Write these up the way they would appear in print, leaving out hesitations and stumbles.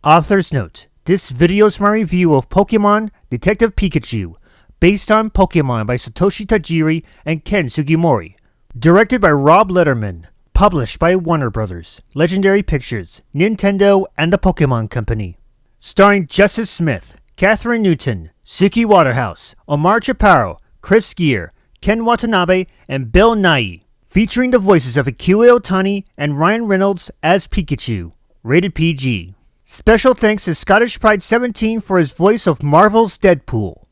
Author's note. This video is my review of Pokemon Detective Pikachu, based on Pokemon by Satoshi Tajiri and Ken Sugimori. Directed by Rob Letterman. Published by Warner Bros., Legendary Pictures, Nintendo, and the Pokemon Company. Starring Justice Smith, Catherine Newton, Suki Waterhouse, Omar Chaparro, Chris Gear, Ken Watanabe, and Bill Nighy. Featuring the voices of Akio Otani and Ryan Reynolds as Pikachu. Rated PG. Special thanks to Scottish Pride 17 for his voice of Marvel's Deadpool.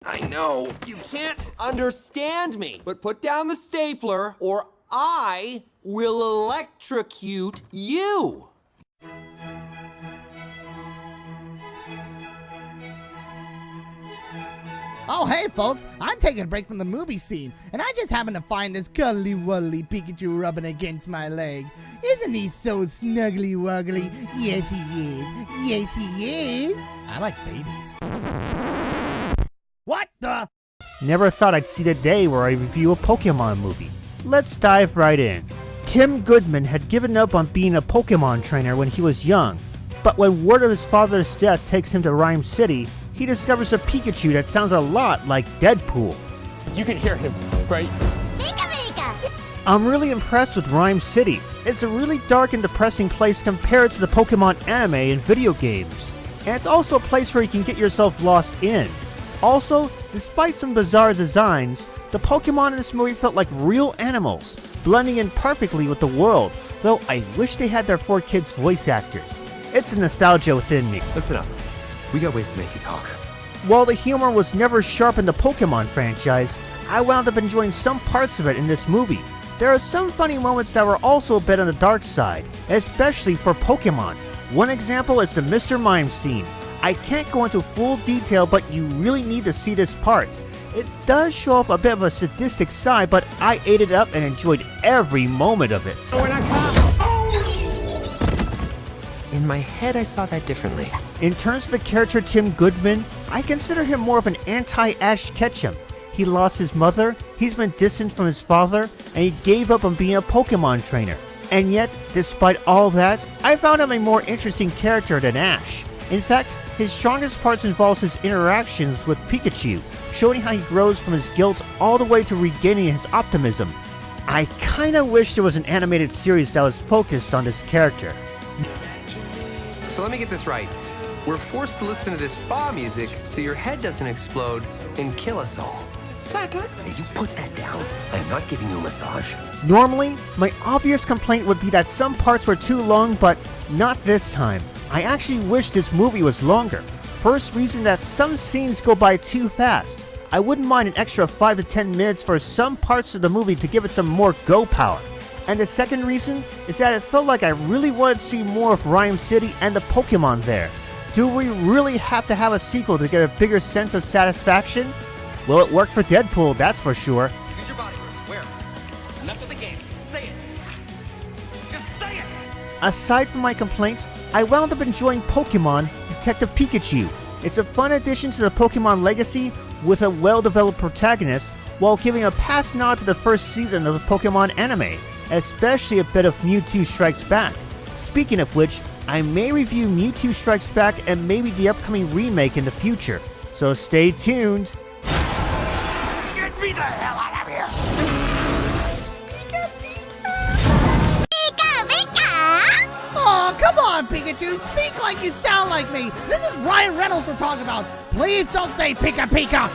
I know, you can't understand me, but put down the stapler or I will electrocute you. Oh, hey, folks, I'm taking a break from the movie scene, and I just happened to find this cuddly-wuddly Pikachu rubbing against my leg. Isn't he so snuggly-wuggly? Yes, he is. Yes, he is. I like babies. What the? Never thought I'd see the day where I review a Pokemon movie. Let's dive right in. Tim Goodman had given up on being a Pokemon trainer when he was young, but when word of his father's death takes him to Rhyme City, he discovers a Pikachu that sounds a lot like Deadpool. You can hear him, right? Pika Pika! I'm really impressed with Rhyme City. It's a really dark and depressing place compared to the Pokemon anime and video games. And it's also a place where you can get yourself lost in. Also, despite some bizarre designs, the Pokemon in this movie felt like real animals, blending in perfectly with the world, though I wish they had their 4 kids voice actors. It's the nostalgia within me. Listen up, we got ways to make you talk. While the humor was never sharp in the Pokemon franchise, I wound up enjoying some parts of it in this movie. There are some funny moments that were also a bit on the dark side, especially for Pokemon. One example is the Mr. Mime scene. I can't go into full detail, but you really need to see this part. It does show off a bit of a sadistic side, but I ate it up and enjoyed every moment of it. In my head, I saw that differently. In terms of the character Tim Goodman, I consider him more of an anti-Ash Ketchum. He lost his mother, he's been distant from his father, and he gave up on being a Pokemon trainer. And yet, despite all that, I found him a more interesting character than Ash. In fact, his strongest parts involves his interactions with Pikachu, showing how he grows from his guilt all the way to regaining his optimism. I kinda wish there was an animated series that was focused on this character. So let me get this right. We're forced to listen to this spa music so your head doesn't explode and kill us all. Hey, you put that down. I am not giving you a massage. Normally, my obvious complaint would be that some parts were too long, but not this time. I actually wish this movie was longer. First reason that some scenes go by too fast. I wouldn't mind an extra 5 to 10 minutes for some parts of the movie to give it some more go power. And the second reason is that it felt like I really wanted to see more of Rhyme City and the Pokemon there. Do we really have to have a sequel to get a bigger sense of satisfaction? Well, it worked for Deadpool, that's for sure. Use your body words. Where? Enough of the games. Say it. Just say it. Aside from my complaints, I wound up enjoying Pokemon Detective Pikachu. It's a fun addition to the Pokemon legacy with a well-developed protagonist while giving a past nod to the first season of the Pokemon anime, especially a bit of Mewtwo Strikes Back. Speaking of which, I may review Mewtwo Strikes Back and maybe the upcoming remake in the future, so stay tuned. Get me the hell out of here. Pika Pika! Oh, come on, Pikachu, speak like you sound like me. This is Ryan Reynolds we're talking about. Please don't say Pika Pika.